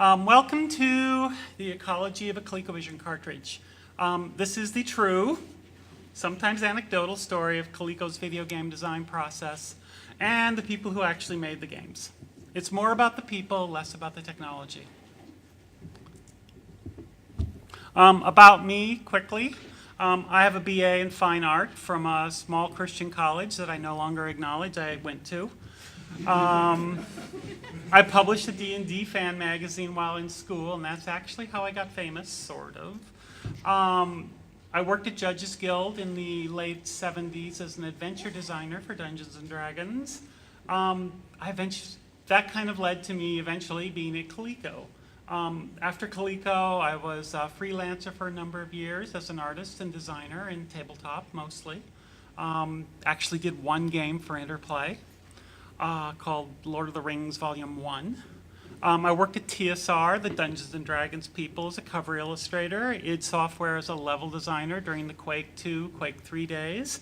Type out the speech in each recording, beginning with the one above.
Welcome to the Ecology of a Colecovision cartridge. This is the true, sometimes anecdotal story of Coleco's video game design process and the people who actually made the games. It's more about the people, less about the technology. About me, quickly. I have a BA in fine art from a small Christian college that I no longer acknowledge I went to. I published a D&D fan magazine while in school, and that's actually how I got famous, sort of. I worked at Judges Guild in the late 70s as an adventure designer for Dungeons & Dragons. That kind of led to me eventually being at Coleco. After Coleco, I was a freelancer for a number of years as an artist and designer in tabletop, mostly. Actually did one game for Interplay called Lord of the Rings Volume 1. I worked at TSR, the Dungeons & Dragons people, as a cover illustrator, id Software as a level designer during the Quake 2, Quake 3 days,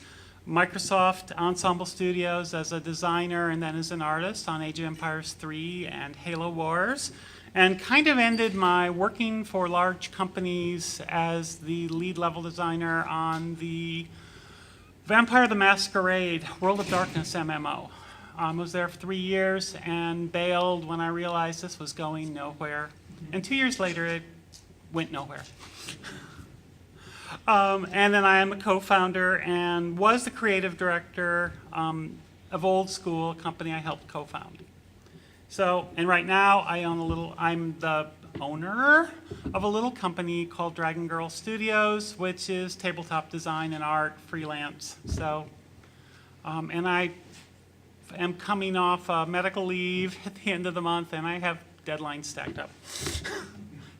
Microsoft Ensemble Studios as a designer and then as an artist on Age of Empires 3 and Halo Wars, and kind of ended my working for large companies as the lead level designer on the Vampire the Masquerade World of Darkness MMO. Was there for 3 years and bailed when I realized this was going nowhere. And 2 years later, it went nowhere. And then I am a co-founder and was the creative director of Old School, a company I helped co-found. So, and right now I'm the owner of a little company called Dragon Girl Studios, which is tabletop design and art freelance. So, and I am coming off medical leave at the end of the month, and I have deadlines stacked up.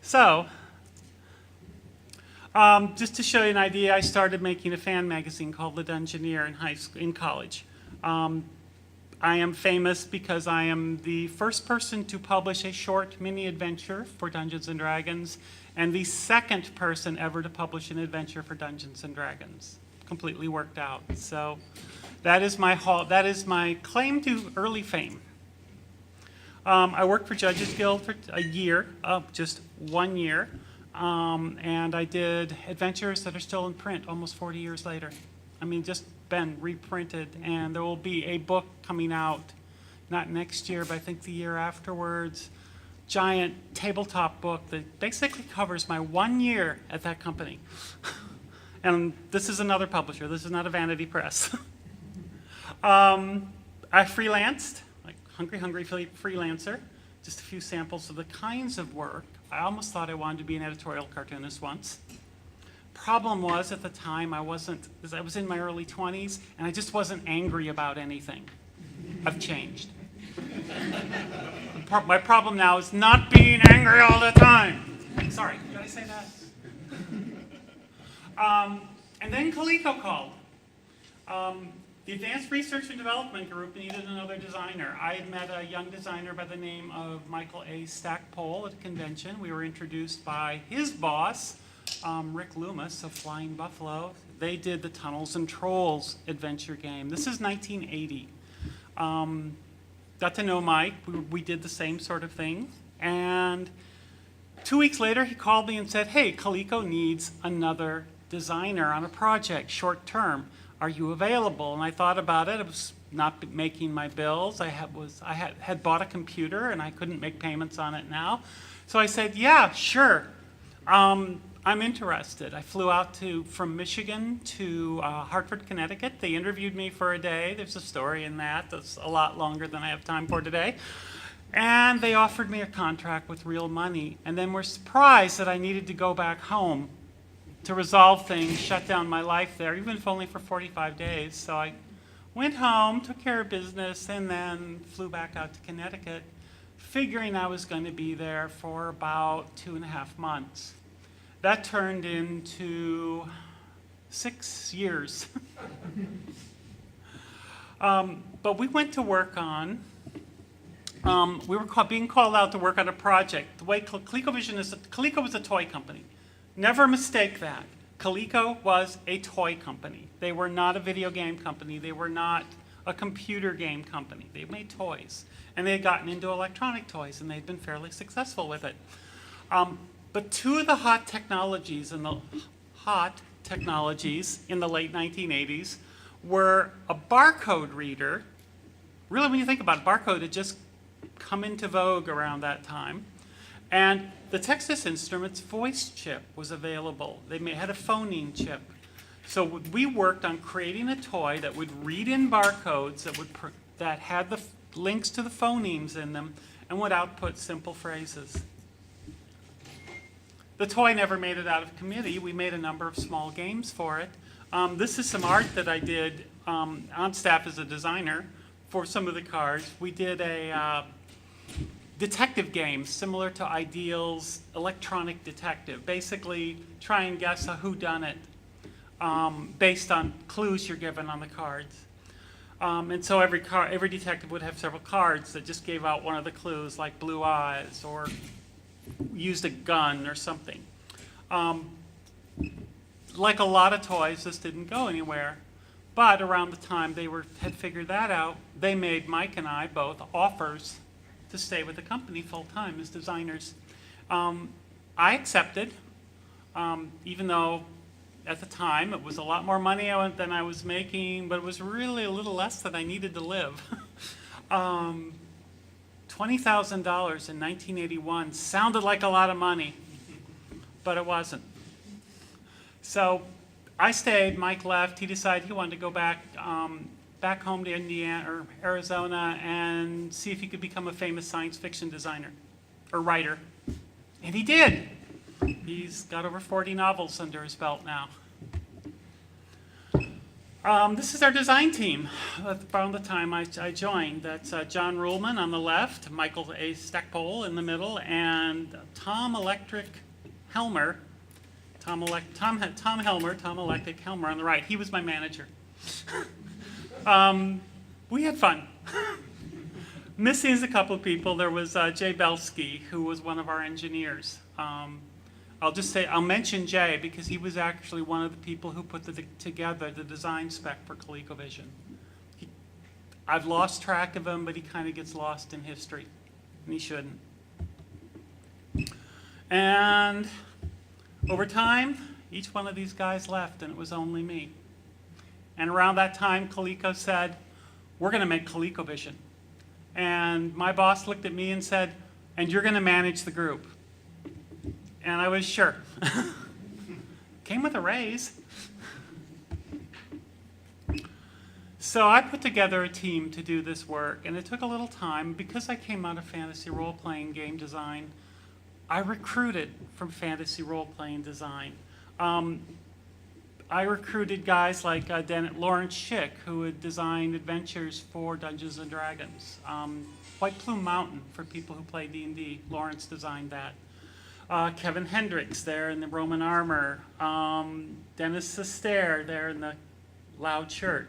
So, just to show you an idea, I started making a fan magazine called The Dungeoneer in college. I am famous because I am the first person to publish a short mini adventure for Dungeons & Dragons, and the second person ever to publish an adventure for Dungeons & Dragons. Completely worked out. So that is my claim to early fame. I worked for Judges Guild for a year, just 1 year, and I did adventures that are still in print almost 40 years later. I mean, just been reprinted, and there will be a book coming out, not next year, but I think the year afterwards, giant tabletop book that basically covers my 1 year at that company. And this is another publisher. This is not a vanity press. I freelanced, like hungry freelancer, just a few samples of the kinds of work. I almost thought I wanted to be an editorial cartoonist once. Problem was, at the time, I was in my early 20s, and I just wasn't angry about anything. I've changed. My problem now is not being angry all the time. Sorry, did I say that? And then Coleco called. The Advanced Research and Development Group needed another designer. I had met a young designer by the name of Michael A. Stackpole at a convention. We were introduced by his boss, Rick Loomis of Flying Buffalo. They did the Tunnels and Trolls adventure game. This is 1980. Got to know Mike. We did the same sort of thing. And 2 weeks later, he called me and said, hey, Coleco needs another designer on a project, short term. Are you available? And I thought about it. I was not making my bills. I had bought a computer, and I couldn't make payments on it now. So I said, yeah, sure. I'm interested. I flew out from Michigan to Hartford, Connecticut. They interviewed me for a day. There's a story in that that's a lot longer than I have time for today. And they offered me a contract with real money, and then were surprised that I needed to go back home to resolve things, shut down my life there, even if only for 45 days. So I went home, took care of business, and then flew back out to Connecticut, figuring I was going to be there for about 2.5 months. That turned into 6 years. But we went to work on, we were being called out to work on a project. The way Colecovision is, Coleco was a toy company. Never mistake that. Coleco was a toy company. They were not a video game company. They were not a computer game company. They made toys, and they had gotten into electronic toys, and they'd been fairly successful with it. But two of the hot technologies in the late 1980s were a barcode reader. Really, when you think about it, barcode had just come into vogue around that time. And the Texas Instruments voice chip was available. They had a phoning chip. So we worked on creating a toy that would read in barcodes that had the links to the phonemes in them and would output simple phrases. The toy never made it out of committee. We made a number of small games for it. This is some art that I did on staff as a designer for some of the cards. We did a detective game similar to Ideal's Electronic Detective. Basically, try and guess a whodunit based on clues you're given on the cards. And so every detective would have several cards that just gave out one of the clues, like blue eyes or used a gun or something. Like a lot of toys, this didn't go anywhere. But around the time they had figured that out, they made Mike and I both offers to stay with the company full-time as designers. I accepted, even though at the time it was a lot more money than I was making, but it was really a little less than I needed to live. $20,000 in 1981 sounded like a lot of money, but it wasn't. So I stayed, Mike left, he decided he wanted to go back home to Indiana or Arizona and see if he could become a famous science fiction designer or writer. And he did. He's got over 40 novels under his belt now. This is our design team around the time I joined. That's John Ruhlman on the left, Michael A. Stackpole in the middle, and Tom Electric Helmer on the right. He was my manager. We had fun. Missing is a couple of people. There was Jay Belsky, who was one of our engineers. I'll mention Jay because he was actually one of the people who put together the design spec for Colecovision. I've lost track of him, but he kind of gets lost in history, and he shouldn't. And over time, each one of these guys left, and it was only me. And around that time, Coleco said, we're going to make Colecovision. And my boss looked at me and said, and you're going to manage the group. And I was sure. Came with a raise. So I put together a team to do this work, and it took a little time. Because I came out of fantasy role-playing game design, I recruited from fantasy role-playing design. I recruited guys like Lawrence Schick, who had designed adventures for Dungeons & Dragons. White Plume Mountain, for people who play D&D, Lawrence designed that. Kevin Hendricks there in the Roman armor. Dennis Sestaire there in the loud shirt.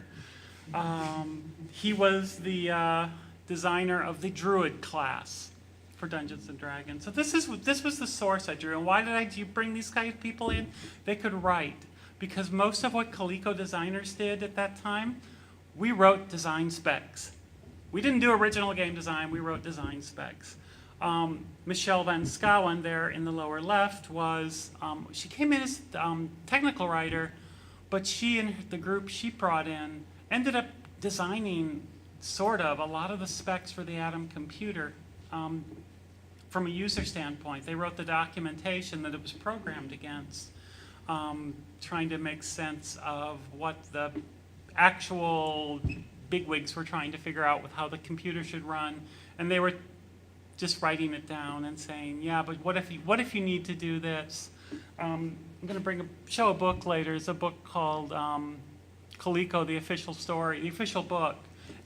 He was the designer of the Druid class for Dungeons & Dragons. So this was the source I drew. And why did I bring these kind of people in? They could write. Because most of what Coleco designers did at that time, we wrote design specs. We didn't do original game design, we wrote design specs. Michelle Van Schouwen there in the lower left she came in as technical writer, but she and the group she brought in ended up designing sort of a lot of the specs for the Atom computer from a user standpoint. They wrote the documentation that it was programmed against, trying to make sense of what the actual bigwigs were trying to figure out with how the computer should run, and they were just writing it down and saying, yeah, but what if you need to do this? I'm going to show a book later. It's a book called Coleco, the official story, the official book,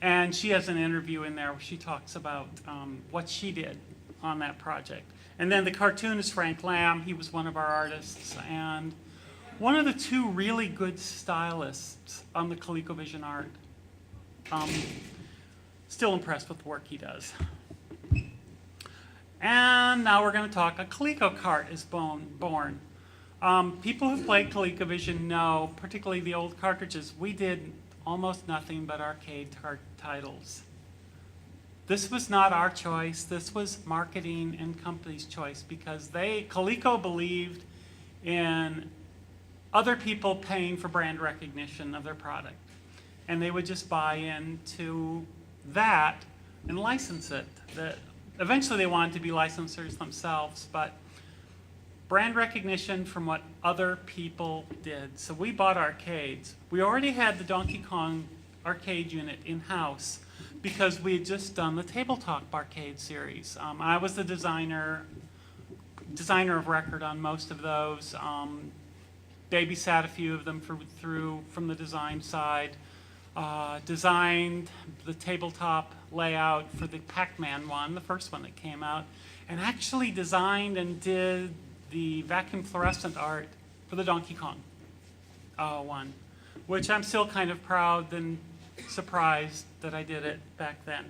and she has an interview in there where she talks about what she did on that project. And then the cartoonist Frank Lamb, he was one of our artists, and one of the two really good stylists on the Colecovision art. Still impressed with the work he does. And now we're going to talk, a Coleco cart is born. People who played Colecovision know, particularly the old cartridges, we did almost nothing but arcade titles. This was not our choice. This was marketing and company's choice because Coleco believed in other people paying for brand recognition of their product. And they would just buy into that and license it. Eventually they wanted to be licensors themselves, but brand recognition from what other people did. So we bought arcades. We already had the Donkey Kong arcade unit in-house because we had just done the Tabletop arcade series. I was the designer of record on most of those. Babysat a few of them from the design side. Designed the tabletop layout for the Pac-Man one, the first one that came out, and actually designed and did the vacuum fluorescent art for the Donkey Kong one, which I'm still kind of proud and surprised that I did it back then.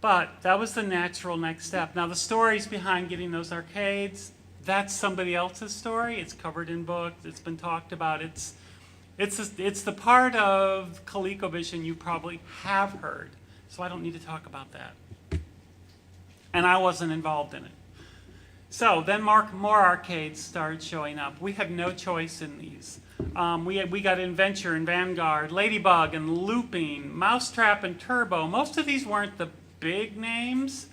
But that was the natural next step. Now the stories behind getting those arcades, that's somebody else's story. It's covered in books. It's been talked about. It's the part of Colecovision you probably have heard, so I don't need to talk about that. And I wasn't involved in it. So then more arcades started showing up. We had no choice in these. We got Adventure and Vanguard, Ladybug and Looping, Mousetrap and Turbo. Most of these weren't the big names,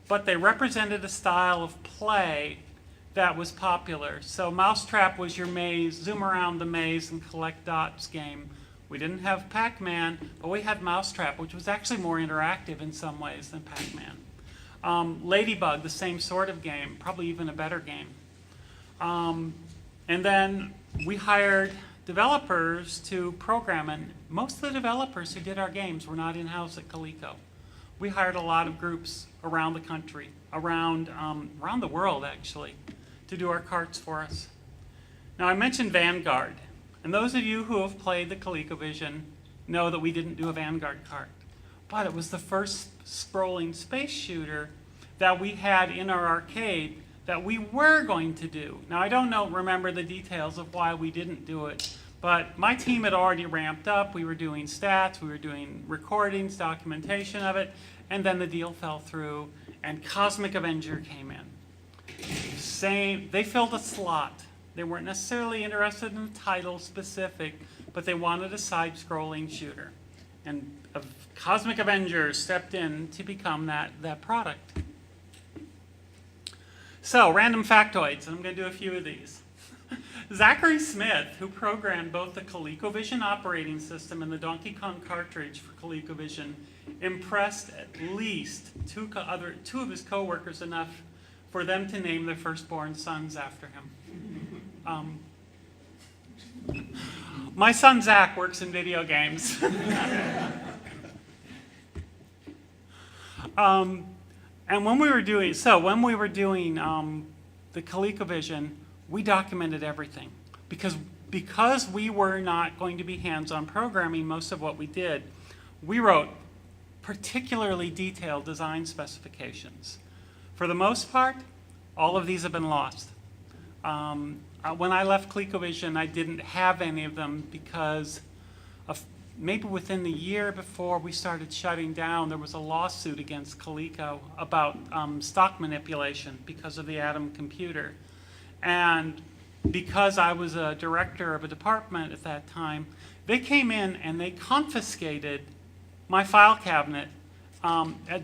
but they represented a style of play that was popular. So Mousetrap was your maze, zoom around the maze and collect dots game. We didn't have Pac-Man, but we had Mousetrap, which was actually more interactive in some ways than Pac-Man. Ladybug, the same sort of game, probably even a better game. And then we hired developers to program, and most of the developers who did our games were not in-house at Coleco. We hired a lot of groups around the country, around the world actually, to do our carts for us. Now I mentioned Vanguard, and those of you who have played the ColecoVision know that we didn't do a Vanguard cart, but it was the first scrolling space shooter that we had in our arcade that we were going to do. Now I don't remember the details of why we didn't do it, but my team had already ramped up. We were doing stats, we were doing recordings, documentation of it, and then the deal fell through and Cosmic Avenger came in. They filled a slot. They weren't necessarily interested in the title specific, but they wanted a side-scrolling shooter. And Cosmic Avenger stepped in to become that product. So, random factoids, and I'm going to do a few of these. Zachary Smith, who programmed both the ColecoVision operating system and the Donkey Kong cartridge for ColecoVision, impressed at least two of his coworkers enough for them to name their firstborn sons after him. My son Zach works in video games. And when we were doing the ColecoVision, we documented everything because we were not going to be hands-on programming most of what we did. We wrote particularly detailed design specifications. For the most part, all of these have been lost. When I left ColecoVision, I didn't have any of them because maybe within the year before we started shutting down, there was a lawsuit against Coleco about stock manipulation because of the Atom computer. And because I was a director of a department at that time, they came in and they confiscated my file cabinet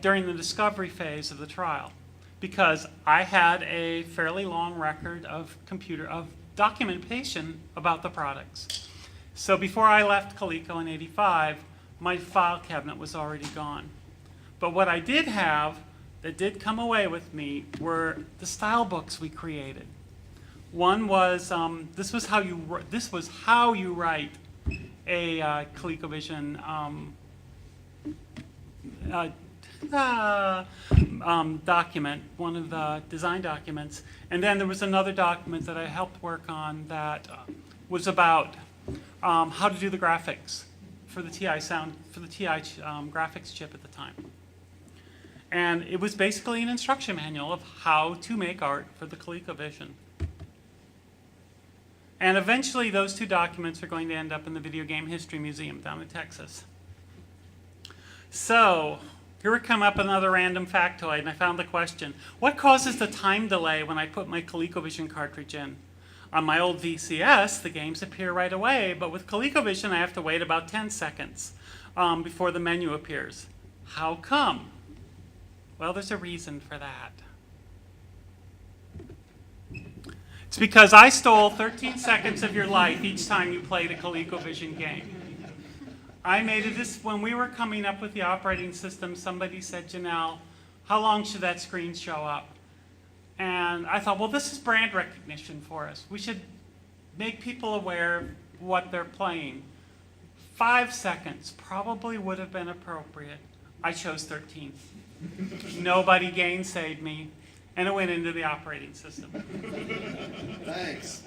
during the discovery phase of the trial, because I had a fairly long record of documentation about the products. So before I left Coleco in '85, my file cabinet was already gone. But what I did have that did come away with me were the style books we created. One was this was how you write a ColecoVision document, one of the design documents, and then there was another document that I helped work on that was about how to do the graphics for the TI graphics chip at the time. And it was basically an instruction manual of how to make art for the ColecoVision. And eventually those two documents are going to end up in the Video Game History Museum down in Texas. So here we come up with another random factoid, and I found the question: what causes the time delay when I put my Colecovision cartridge in? On my old VCS, the games appear right away, but with Colecovision, I have to wait about 10 seconds before the menu appears. How come? Well, there's a reason for that. It's because I stole 13 seconds of your life each time you played a ColecoVision game. I made it when we were coming up with the operating system, somebody said, Jennell, how long should that screen show up? And I thought, well, this is brand recognition for us. We should make people aware of what they're playing. 5 seconds probably would have been appropriate. I chose 13. Nobody gainsayed me, and it went into the operating system. Thanks.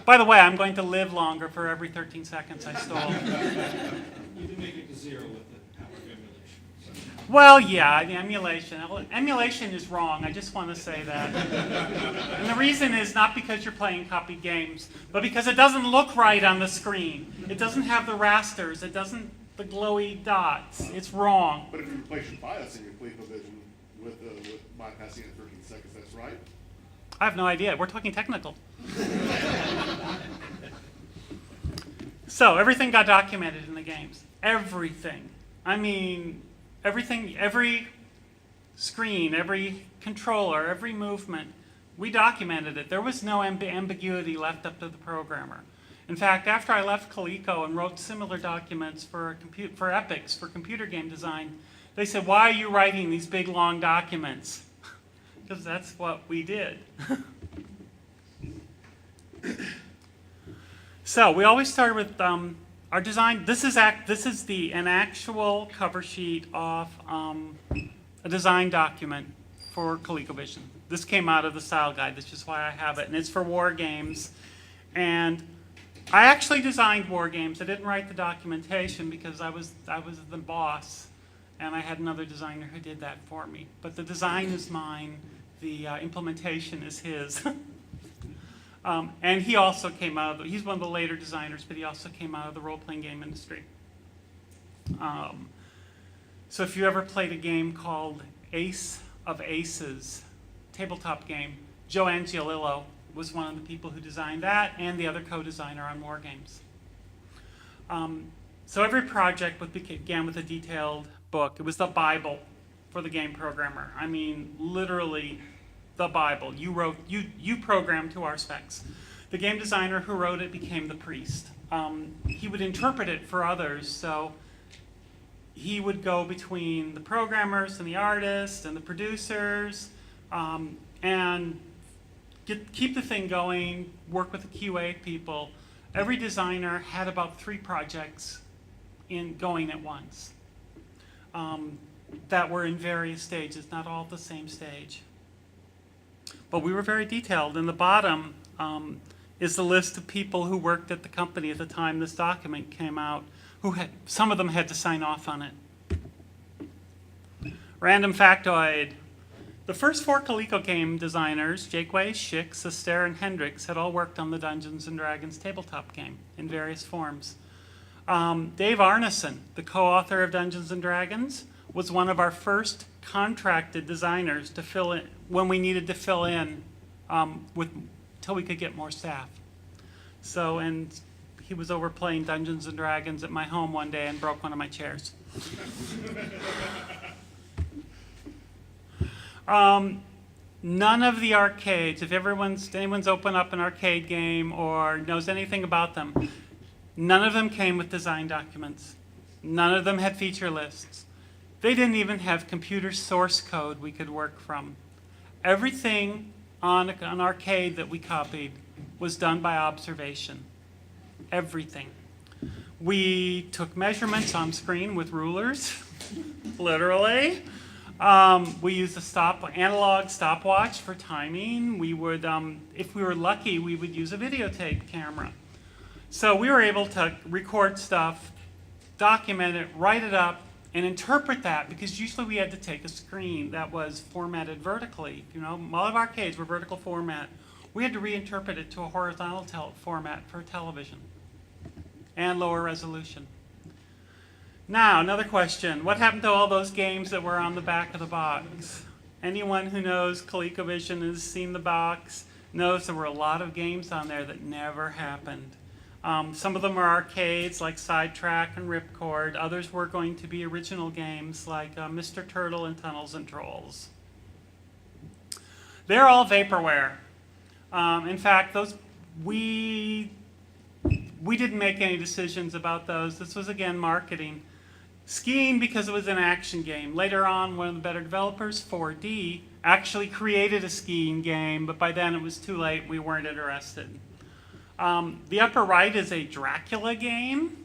By the way, I'm going to live longer for every 13 seconds I stole. You can make it to 0 with the power of emulation. Well, yeah, the emulation. Emulation is wrong. I just want to say that. And the reason is not because you're playing copied games, but because it doesn't look right on the screen. It doesn't have the rasters. It doesn't the glowy dots. It's wrong. But if you replace your BIOS in your ColecoVision with bypassing it 13 seconds, that's right? I have no idea. We're talking technical. So everything got documented in the games. Everything. I mean, everything, every screen, every controller, every movement, we documented it. There was no ambiguity left up to the programmer. In fact, after I left Coleco and wrote similar documents for epics, for computer game design, they said, why are you writing these big, long documents? Because that's what we did. So we always started with our design. This is an actual cover sheet of a design document for ColecoVision. This came out of the style guide. That's just why I have it, and it's for war games. And I actually designed war games. I didn't write the documentation because I was the boss, and I had another designer who did that for me. But the design is mine. The implementation is his. And he also came out of he's one of the later designers, but he also came out of the role-playing game industry. So if you ever played a game called Ace of Aces, tabletop game, Joe Angiolillo was one of the people who designed that, and the other co-designer on war games. So every project began with a detailed book. It was the Bible for the game programmer. I mean, literally the Bible. You programmed to our specs. The game designer who wrote it became the priest. He would interpret it for others, so he would go between the programmers and the artists and the producers, and keep the thing going, work with the QA people. Every designer had about 3 projects going at once that were in various stages, not all at the same stage. But we were very detailed. In the bottom is the list of people who worked at the company at the time this document came out, some of them had to sign off on it. Random factoid. The first 4 Coleco game designers, Jaquays, Schicks, Astaire, and Hendricks, had all worked on the Dungeons & Dragons tabletop game in various forms. Dave Arneson, the co-author of Dungeons & Dragons, was one of our first contracted designers to fill in when we needed to fill in till we could get more staff. So, and he was over playing Dungeons & Dragons at my home one day and broke one of my chairs. None of the arcades, if anyone's opened up an arcade game or knows anything about them, none of them came with design documents. None of them had feature lists. They didn't even have computer source code we could work from. Everything on an arcade that we copied was done by observation. Everything. We took measurements on screen with rulers, literally. We used a analog stopwatch for timing. We would, if we were lucky, we would use a videotape camera. So we were able to record stuff, document it, write it up, and interpret that, because usually we had to take a screen that was formatted vertically. You know, all of our arcades were vertical format. we had to reinterpret it to a horizontal format for television and lower resolution. Now, another question. What happened to all those games that were on the back of the box? Anyone who knows Colecovision has seen the box knows there were a lot of games on there that never happened. Some of them are arcades like Sidetrack and Ripcord. Others were going to be original games like Mr. Turtle and Tunnels and Trolls. They're all vaporware. In fact, those we didn't make any decisions about those. This was, again, marketing. Skiing, because it was an action game. Later on, one of the better developers, 4D, actually created a skiing game, but by then it was too late. We weren't interested. The upper right is a Dracula game.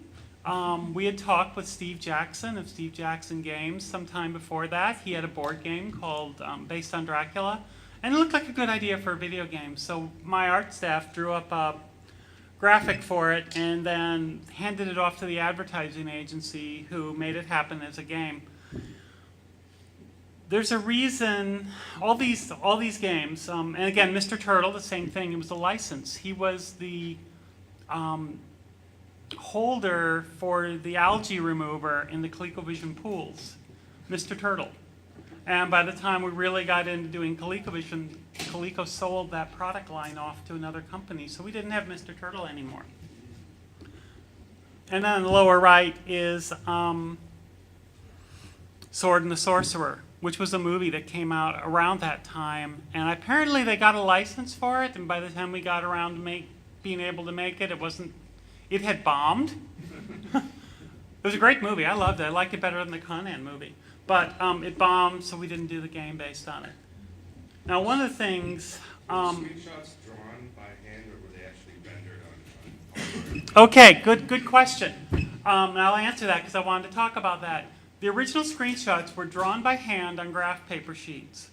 We had talked with Steve Jackson of Steve Jackson Games sometime before that. He had a board game called based on Dracula, and it looked like a good idea for a video game. So my art staff drew up a graphic for it and then handed it off to the advertising agency who made it happen as a game. There's a reason all these games, and again, Mr. Turtle, the same thing. It was a license. He was the holder for the algae remover in the Colecovision pools, Mr. Turtle. And by the time we really got into doing Colecovision, Coleco sold that product line off to another company, so we didn't have Mr. Turtle anymore. And then on the lower right is Sword and the Sorcerer, which was a movie that came out around that time. And apparently they got a license for it, and by the time we got around to being able to make it, it had bombed. It was a great movie. I loved it. I liked it better than the Conan movie. But it bombed, so we didn't do the game based on it. Now, one of the things... Were the screenshots drawn by hand, or were they actually rendered on hardware? Okay, good question. And I'll answer that because I wanted to talk about that. The original screenshots were drawn by hand on graph paper sheets.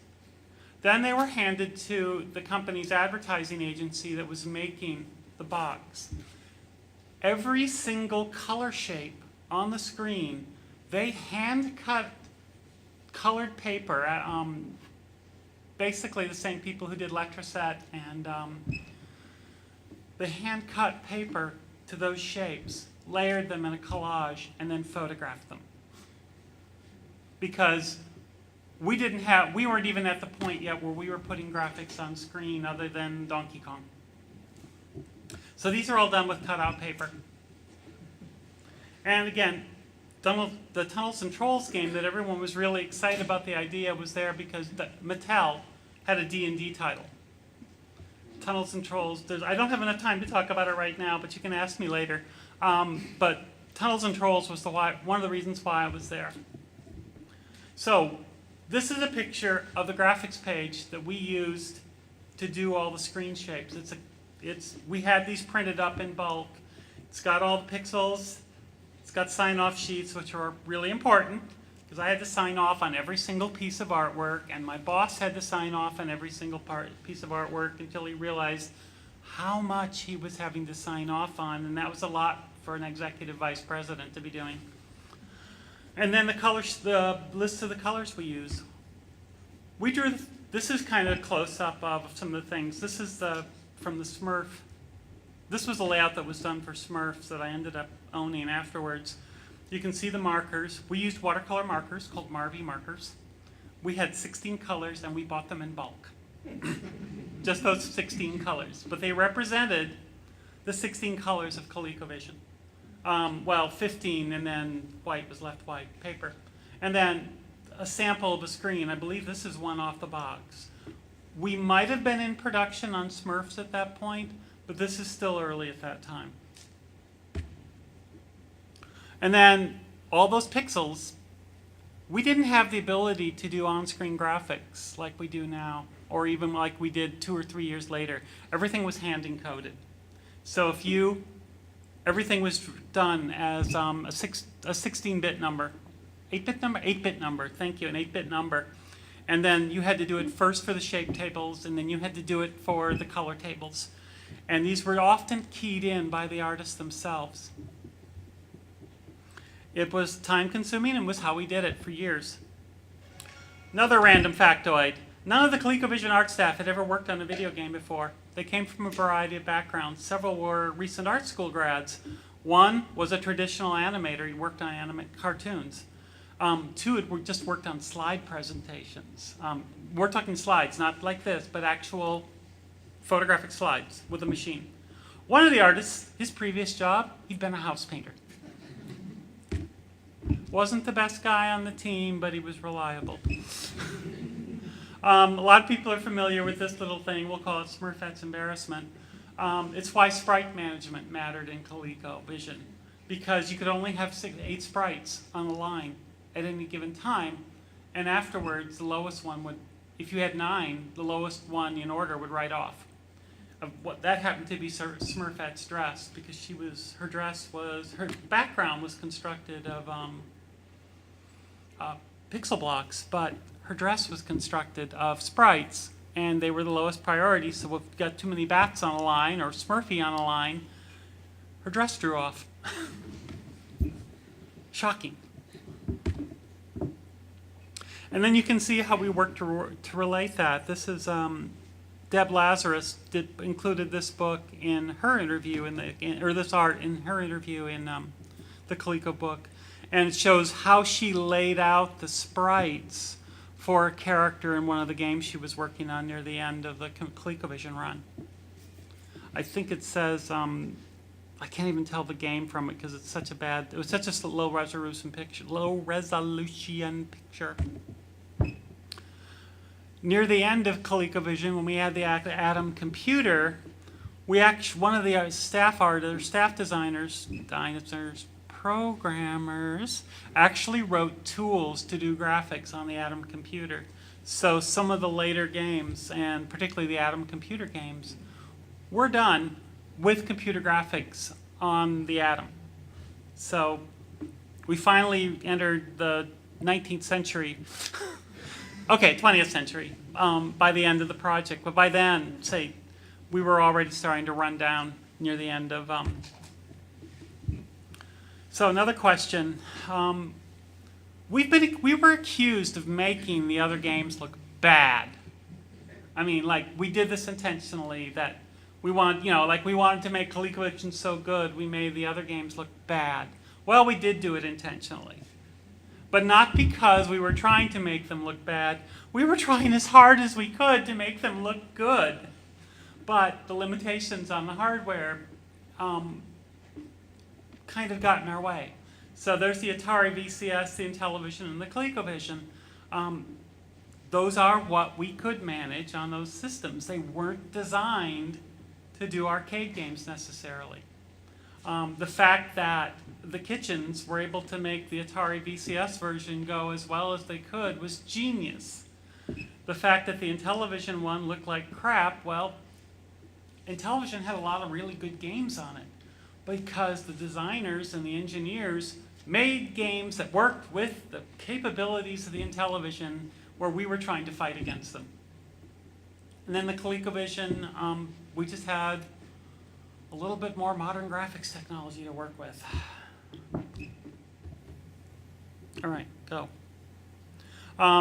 Then they were handed to the company's advertising agency that was making the box. Every single color shape on the screen, they hand-cut colored paper, basically the same people who did Letraset, and they hand-cut paper to those shapes, layered them in a collage, and then photographed them. Because we weren't even at the point yet where we were putting graphics on screen other than Donkey Kong. So these are all done with cutout paper. And again, the Tunnels and Trolls game that everyone was really excited about the idea was there because Mattel had a D&D title. Tunnels and Trolls, I don't have enough time to talk about it right now, but you can ask me later. But Tunnels and Trolls was one of the reasons why I was there. So this is a picture of the graphics page that we used to do all the screen shapes. We had these printed up in bulk. It's got all the pixels. It's got sign-off sheets, which are really important because I had to sign off on every single piece of artwork, and my boss had to sign off on every single piece of artwork until he realized how much he was having to sign off on, and that was a lot for an executive vice president to be doing. And then the list of the colors we use. We drew, this is kind of a close-up of some of the things. This is from the Smurf. This was a layout that was done for Smurfs that I ended up owning afterwards. You can see the markers. We used watercolor markers called Marvy markers. We had 16 colors and we bought them in bulk. Just those 16 colors. But they represented the 16 colors of Colecovision. 15, and then white was left white, paper. And then a sample of a screen. I believe this is one off the box. We might have been in production on Smurfs at that point, but this is still early at that time. And then all those pixels, we didn't have the ability to do on-screen graphics like we do now, or even like we did 2 or 3 years later. Everything was hand-encoded. So everything was done as a 16-bit number, 8-bit number? 8-bit number, thank you, an 8-bit number. And then you had to do it first for the shape tables, and then you had to do it for the color tables. And these were often keyed in by the artists themselves. It was time-consuming and was how we did it for years. Another random factoid. None of the ColecoVision art staff had ever worked on a video game before. They came from a variety of backgrounds. Several were recent art school grads. One was a traditional animator. He worked on cartoons. Two had just worked on slide presentations. We're talking slides, not like this, but actual photographic slides with a machine. One of the artists, his previous job, he'd been a house painter. Wasn't the best guy on the team, but he was reliable. A lot of people are familiar with this little thing. We'll call it Smurfette's embarrassment. It's why sprite management mattered in Colecovision, because you could only have 8 sprites on the line at any given time, and afterwards the lowest one would, if you had 9, the lowest one in order would write off. That happened to be Smurfette's dress, because her background was constructed of pixel blocks, but her dress was constructed of sprites, and they were the lowest priority, so if you've got too many bats on a line, or Smurfy on a line, her dress drew off. Shocking. And then you can see how we work to relate that. This is Deb Lazarus included this book in her interview or this art in her interview in the Coleco book, and it shows how she laid out the sprites for a character in one of the games she was working on near the end of the Colecovision run. I think it says I can't even tell the game from it because it was such a low resolution picture. Near the end of ColecoVision, when we had the Atom computer, one of the staff designers, programmers, actually wrote tools to do graphics on the Atom computer. So some of the later games, and particularly the Atom computer games, were done with computer graphics on the Atom. So we finally entered the 19th century. Okay, 20th century by the end of the project. But by then, we were already starting to run down near the end of... So another question. We were accused of making the other games look bad. I mean, like, we did this intentionally, that we wanted to make ColecoVision so good, we made the other games look bad. Well, we did do it intentionally. But not because we were trying to make them look bad. We were trying as hard as we could to make them look good. But the limitations on the hardware kind of got in our way. So there's the Atari VCS, the Intellivision, and the ColecoVision. Those are what we could manage on those systems. They weren't designed to do arcade games necessarily. The fact that the kitchens were able to make the Atari VCS version go as well as they could was genius. The fact that the Intellivision one looked like crap, well, Intellivision had a lot of really good games on it because the designers and the engineers made games that worked with the capabilities of the Intellivision where we were trying to fight against them. And then the ColecoVision, we just had a little bit more modern graphics technology to work with. All right, go.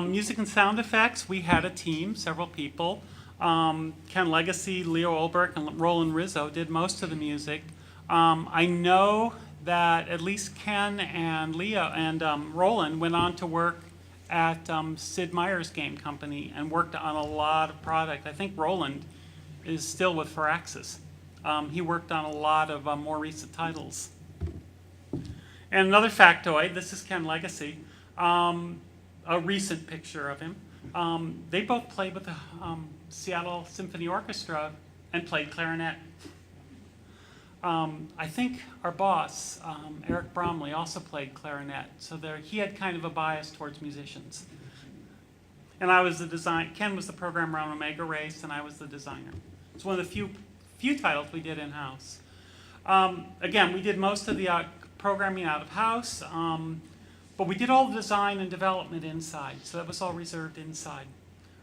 Music and sound effects, we had a team, several people. Ken Legacy, Leo Olberg, and Roland Rizzo did most of the music. I know that at least Ken and Leo and Roland went on to work at Sid Meier's game company and worked on a lot of product. I think Roland is still with Firaxis. He worked on a lot of more recent titles. And another factoid, this is Ken Legacy, a recent picture of him. They both played with the Seattle Symphony Orchestra and played clarinet. I think our boss, Eric Bromley, also played clarinet, so he had kind of a bias towards musicians. And I was Ken was the programmer on Omega Race, and I was the designer. It's one of the few titles we did in-house. Again, we did most of the programming out of house, but we did all the design and development inside, so that was all reserved inside.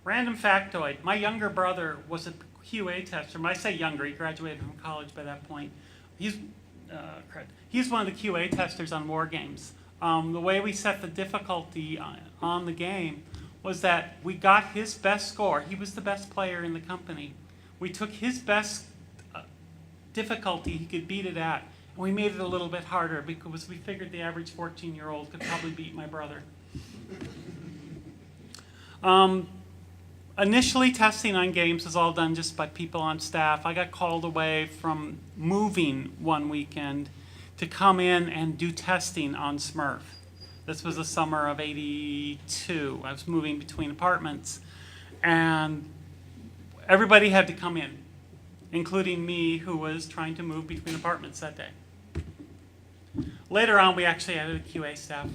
Random factoid, my younger brother was a QA tester. When I say younger, he graduated from college by that point. He's one of the QA testers on war games. The way we set the difficulty on the game was that we got his best score. He was the best player in the company. We took his best difficulty he could beat it at, and we made it a little bit harder because we figured the average 14-year-old could probably beat my brother. Initially, testing on games was all done just by people on staff. I got called away from moving one weekend to come in and do testing on Smurf. This was the summer of '82. I was moving between apartments, and everybody had to come in, including me, who was trying to move between apartments that day. Later on, we actually added a QA staff.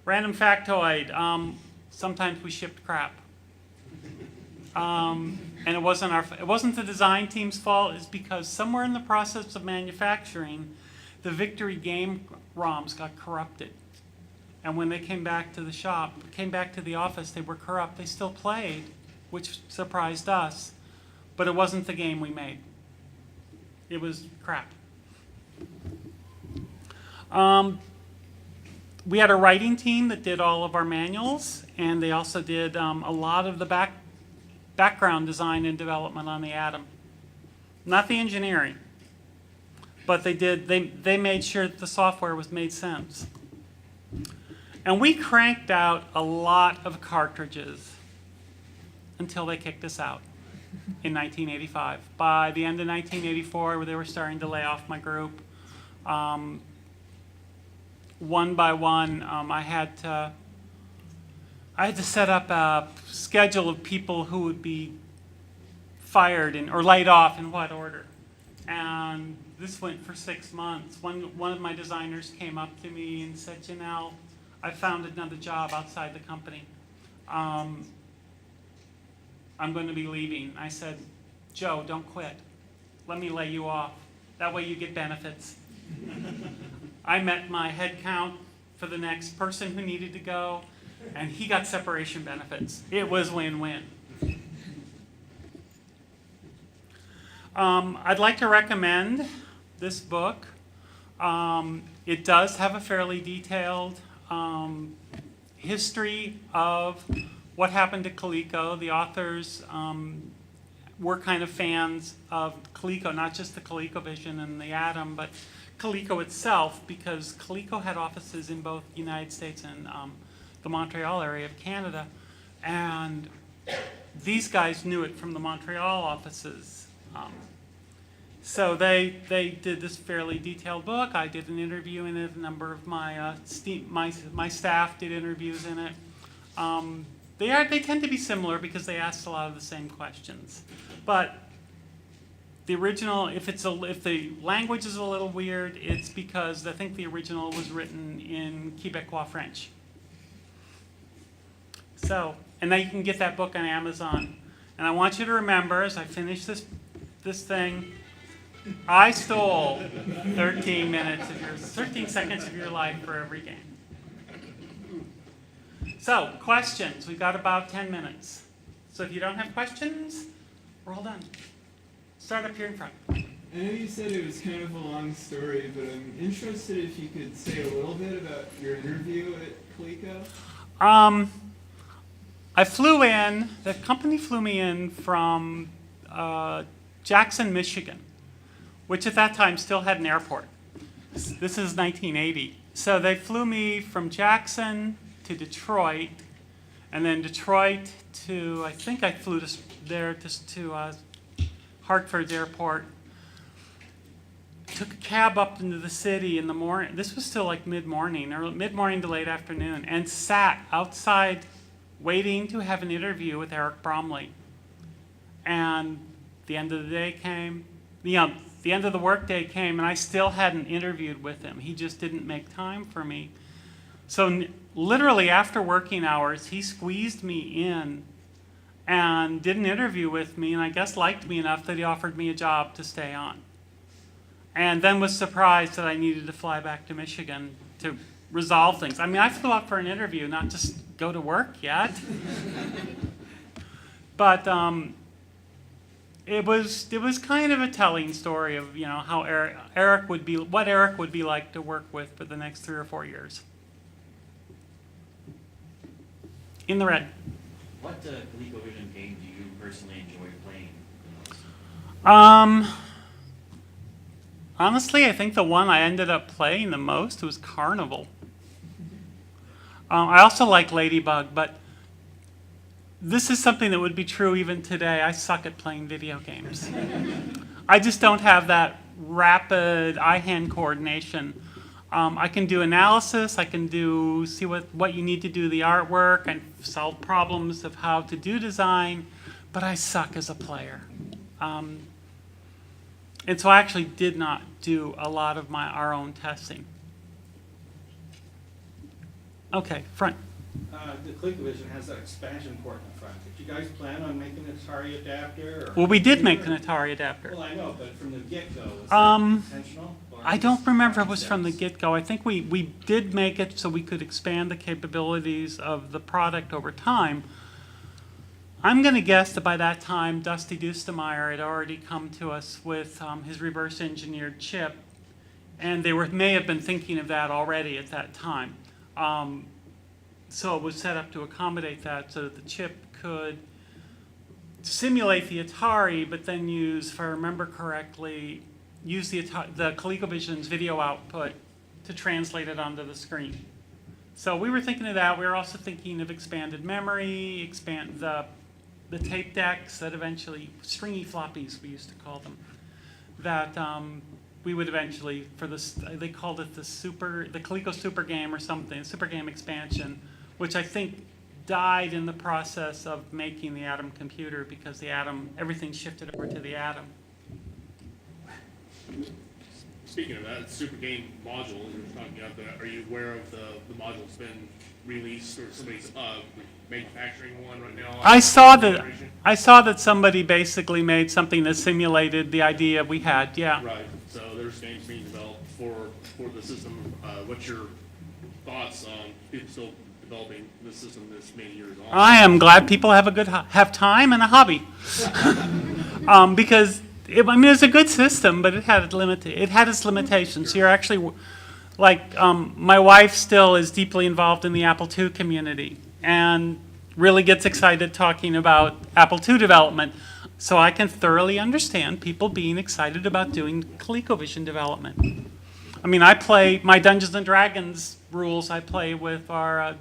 Random factoid, sometimes we shipped crap. And it wasn't the design team's fault. It's because somewhere in the process of manufacturing, the Victory game ROMs got corrupted. And when they came back to the shop, came back to the office, they were corrupt. They still played, which surprised us, but it wasn't the game we made. It was crap. We had a writing team that did all of our manuals, and they also did a lot of the background design and development on the Atom. Not the engineering, but they made sure that the software made sense. And we cranked out a lot of cartridges until they kicked us out in 1985. By the end of 1984, they were starting to lay off my group. One by one, I had to set up a schedule of people who would be fired or laid off in what order. And this went for 6 months. One of my designers came up to me and said, "Jennell, I found another job outside the company. I'm going to be leaving." I said, "Joe, don't quit. Let me lay you off. That way you get benefits." I met my head count for the next person who needed to go, and he got separation benefits. It was win-win. I'd like to recommend this book. It does have a fairly detailed history of what happened to Coleco. The authors were kind of fans of Coleco, not just the Colecovision and the Atom, but Coleco itself, because Coleco had offices in both the United States and the Montreal area of Canada. And these guys knew it from the Montreal offices. So they did this fairly detailed book. I did an interview in it. A number of my staff did interviews in it. They tend to be similar because they asked a lot of the same questions. But the original, if the language is a little weird, it's because I think the original was written in Quebecois French. So, and now you can get that book on Amazon. And I want you to remember, as I finish this thing, I stole 13 seconds of your life for every game. So, questions. We've got about 10 minutes. So if you don't have questions, we're all done. Start up here in front. I know you said it was kind of a long story, but I'm interested if you could say a little bit about your interview at Coleco. I flew in, the company flew me in from Jackson, Michigan, which at that time still had an airport. This is 1980. So they flew me from Jackson to Detroit, and then Detroit to, I think I flew to Hartford's airport. Took a cab up into the city in the morning. This was still like mid-morning to late afternoon, and sat outside waiting to have an interview with Eric Bromley. And the end of the day came, the end of the workday came, and I still hadn't interviewed with him. He just didn't make time for me. So literally after working hours, he squeezed me in and did an interview with me, and I guess liked me enough that he offered me a job to stay on. And then was surprised that I needed to fly back to Michigan to resolve things. I mean, I flew up for an interview, not just go to work yet. But it was kind of a telling story of, you know, how Eric would be like to work with for the next 3 or 4 years. In the red. What ColecoVision game do you personally enjoy playing the most? Honestly, I think the one I ended up playing the most was Carnival. I also like Ladybug, but this is something that would be true even today. I suck at playing video games. I just don't have that rapid eye-hand coordination. I can do analysis, I can see what you need to do the artwork, and solve problems of how to do design, but I suck as a player. And so I actually did not do a lot of our own testing. Okay, front. The Colecovision has that expansion port in the front. Did you guys plan on making an Atari Adapter? Or Well, we did make an Atari Adapter. Well, I know, but from the get-go, was that intentional? Or I don't just remember if it was from the process? get-go. I think we did make it so we could expand the capabilities of the product over time. I'm going to guess that by that time, Dusty Dustemeyer had already come to us with his reverse engineered chip, and they may have been thinking of that already at that time. So it was set up to accommodate that so that the chip could simulate the Atari, but then use, if I remember correctly, use the ColecoVision's video output to translate it onto the screen. So we were thinking of that. We were also thinking of expanded memory, expand the tape decks that eventually, stringy floppies we used to call them, that we would eventually, for this, they called it the Coleco Super Game or something, Super Game expansion, which I think died in the process of making the Atom computer because the Atom, everything shifted over to the Atom. Speaking of that, Super Game module, you were talking about that. Are you aware of the module's been released or somebody's manufacturing one right now? I saw that somebody basically made something that simulated the idea we had, yeah. Right. So there's games being developed for the system. What's your thoughts on people still developing this system this many years on? I am glad people have time and a hobby. Because it's a good system, but it had its limitations. You're actually, like, my wife still is deeply involved in the Apple II community and really gets excited talking about Apple II development. So I can thoroughly understand people being excited about doing ColecoVision development. I mean, I play my Dungeons and Dragons rules. I play with our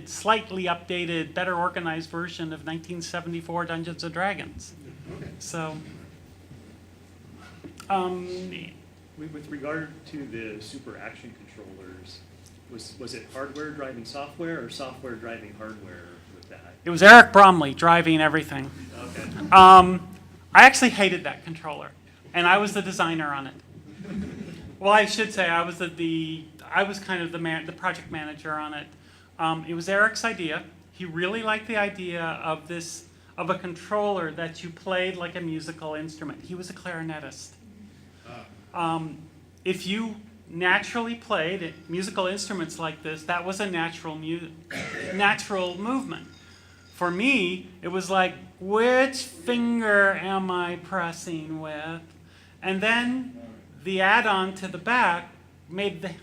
slightly updated, better organized version of 1974 Dungeons and Dragons. So. With regard to the super action controllers, was it hardware driving software or software driving hardware with that? It was Eric Bromley driving everything. Okay. I actually hated that controller, and I was the designer on it. Well, I should say I was I was kind of the project manager on it. It was Eric's idea. He really liked the idea of a controller that you played like a musical instrument. He was a clarinetist. If you naturally played musical instruments like this, that was a natural movement. For me, it was like, which finger am I pressing with? And then the add-on to the back made the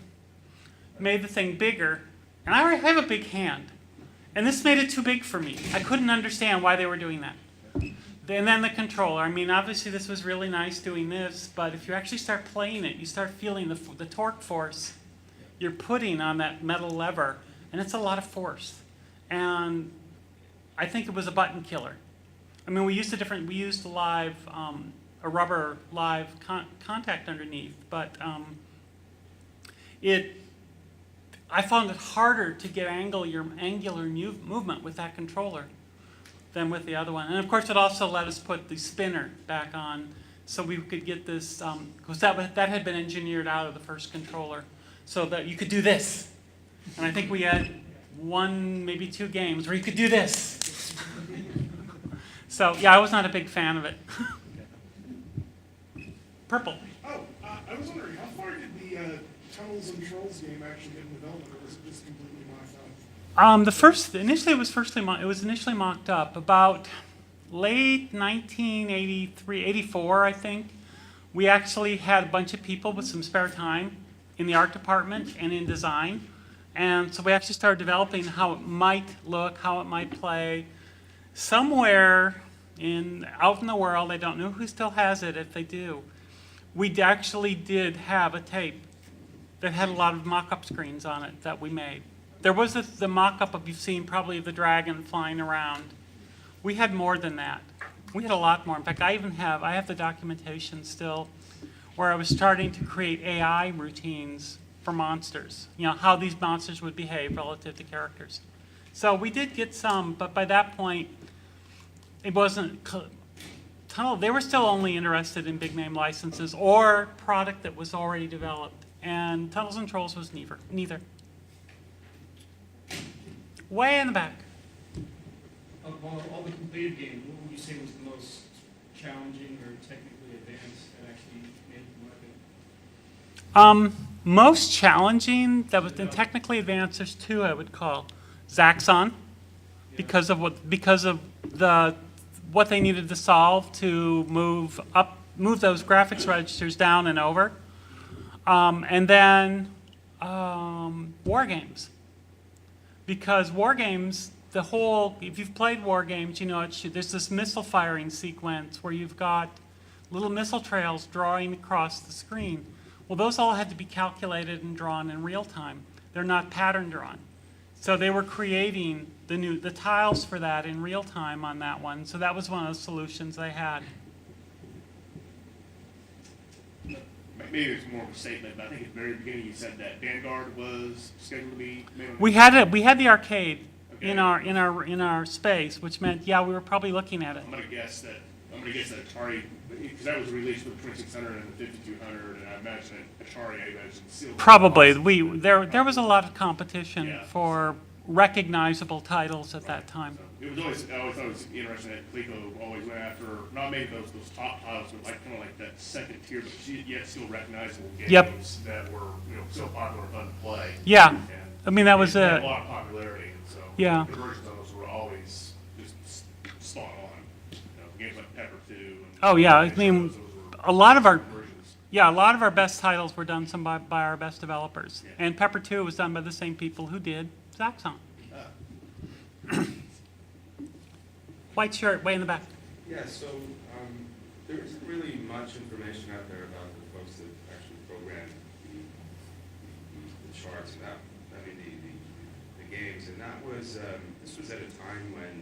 thing bigger. And I already have a big hand. And this made it too big for me. I couldn't understand why they were doing that. And then the controller. I mean, obviously this was really nice doing this, but if you actually start playing it, you start feeling the torque force you're putting on that metal lever, and it's a lot of force. And I think it was a button killer. I mean, we used a rubber live contact underneath, but I found it harder to get angular movement with that controller than with the other one. And of course, it also let us put the spinner back on so we could get this, because that had been engineered out of the first controller, so that you could do this. And I think we had one, maybe two games where you could do this. So yeah, I was not a big fan of it. Purple. Oh, I was wondering, how far did the Tunnels and Trolls game actually get in development, or was it just completely mocked up? It was initially mocked up about late 1983, 84, I think. We actually had a bunch of people with some spare time in the art department and in design. And so we actually started developing how it might look, how it might play. Somewhere out in the world. I don't know who still has it, if they do. We actually did have a tape that had a lot of mock-up screens on it that we made. There was the mock-up of, you've seen probably, the dragon flying around. We had more than that. We had a lot more. In fact, I have the documentation still where I was starting to create AI routines for monsters, how these monsters would behave relative to characters. So we did get some, but by that point, it wasn't, they were still only interested in big name licenses or product that was already developed, and Tunnels and Trolls was neither. Way in the back. Of all the completed games, what would you say was the most challenging or technically advanced that actually made the market? Most challenging, that was technically advanced, there's two I would call. Zaxxon, because of what they needed to solve to move those graphics registers down and over. And then War Games. Because War Games, if you've played War Games, there's this missile firing sequence where you've got little missile trails drawing across the screen. Well, those all had to be calculated and drawn in real time. They're not pattern drawn. So they were creating the tiles for that in real time on that one. So that was one of the solutions they had. Maybe it's more of a statement, but I think at the very beginning you said that Vanguard was scheduled to be made on. We had the arcade Okay. in our space, which meant, we were probably looking at it. I'm gonna guess that Atari, because that was released with the 2600 and the 5200, and I imagine that Atari, still. Probably. There was a lot of competition Yeah. for recognizable titles at that time. So it was always, I always thought it was interesting that Coleco always went after, not maybe those top titles, but kind of like that second tier, but yet still recognizable games Yep. that were, so popular and fun to play. Yeah. And I mean, that was they had it. a lot of popularity, and so Yeah. the conversions of those were always just spot on. Games like Pepper 2. And Oh, yeah, I mean, those were a lot of our conversions. best titles were done by our best developers. Yeah. And Pepper 2 was done by the same people who did Zaxxon. White shirt, way in the back. Yeah, so there isn't really much information out there about the folks that actually program the charts and the games. And that was, this was at a time when,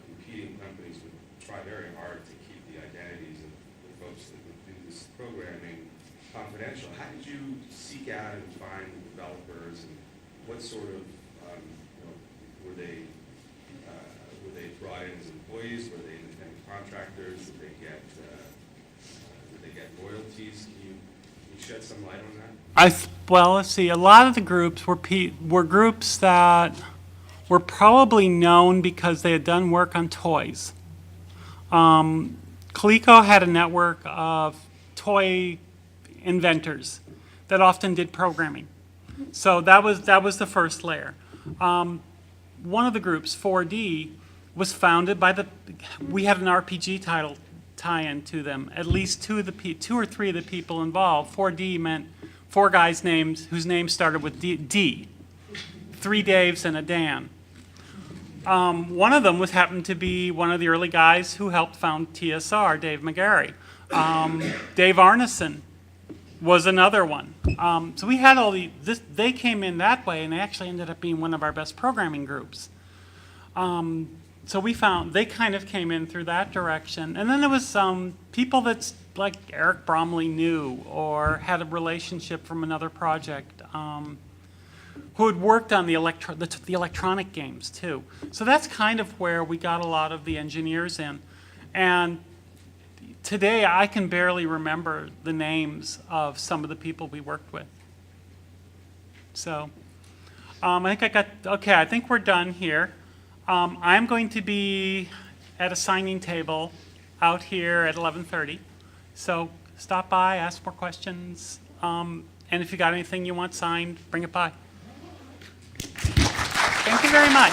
competing companies would try very hard to keep the identities of the folks that would do this programming confidential. How did you seek out and find the developers, and what sort of, were they brought in as employees? Were they independent contractors? Did they get royalties? Can you shed some light on that? Well, let's see. A lot of the groups were groups that were probably known because they had done work on toys. Coleco had a network of toy inventors that often did programming. So that was the first layer. One of the groups, 4D, was founded by we had an RPG title tie-in to them. At least two or three of the people involved. 4D meant four guys' whose names started with D. 3 Daves and a Dan. One of them happened to be one of the early guys who helped found TSR, Dave McGarry. Dave Arneson was another one. So we had they came in that way, and they actually ended up being one of our best programming groups. So we found they kind of came in through that direction. And then there was some people that's like Eric Bromley knew or had a relationship from another project who had worked on the electronic games too. So that's kind of where we got a lot of the engineers in. And today I can barely remember the names of some of the people we worked with. So I think we're done here. I'm going to be at a signing table out here at 11:30. So stop by, ask more questions, and if you got anything you want signed, bring it by. Thank you very much.